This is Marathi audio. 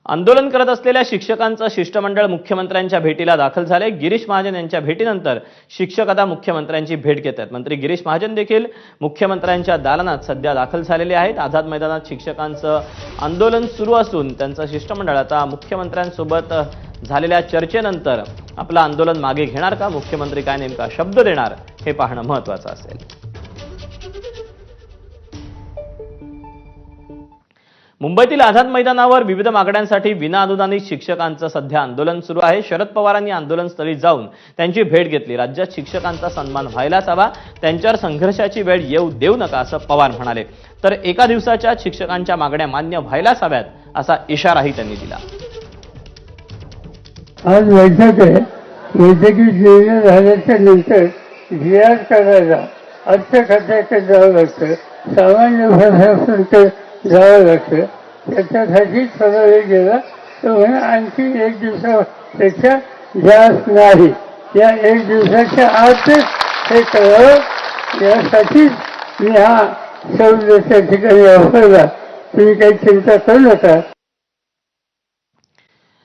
आंदोलन करत असलेल्या शिक्षकांचं शिष्टमंडळ मुख्यमंत्र्यांच्या भेटीला दाखल झाले। गिरीश महाजन यांच्या भेटीनंतर शिक्षक आता मुख्यमंत्र्यांची भेट घेत आहेत। मंत्री गिरीश महाजन देखील मुख्यमंत्र्यांच्या दालनात सध्या दाखल झालेले आहेत। आझाद मैदानात शिक्षकांचं आंदोलन सुरू असून त्यांचं शिष्टमंडळ आता मुख्यमंत्र्यांसोबत झालेल्या चर्चेनंतर आपलं आंदोलन मागे घेणार का, मुख्यमंत्री काय नेमका शब्द देणार हे पाहणं महत्त्वाचं असेल। मुंबईतील आझाद मैदानावर विविध मागण्यांसाठी विनाअनुदानित शिक्षकांचं सध्या आंदोलन सुरू आहे। शरद पवारांनी आंदोलनस्थळी जाऊन त्यांची भेट घेतली। राज्यात शिक्षकांचा सन्मान व्हायलाच हवा, त्यांच्यावर संघर्षाची वेळ येऊ देऊ नका असं पवार म्हणाले। तर एका दिवसाच्या शिक्षकांच्या मागण्या मान्य व्हायलाच हव्यात असा इशाराही त्यांनी दिला। आज बैठक आहे, बैठकीत निर्णय झाल्याच्या नंतर जी.आर. करायला अर्थ खात्याकडे जावं लागतं, सामान्य प्रशासनाकडे जावं लागतं। त्याच्यासाठी थोडा वेळ गेला तर म्हणून आणखी एक दिवसापेक्षा जास्त नाही, या एक दिवसाच्या आतच हे करावं यासाठीच मी हा शब्द त्या ठिकाणी वापरला। तुम्ही काही चिंता करू नका।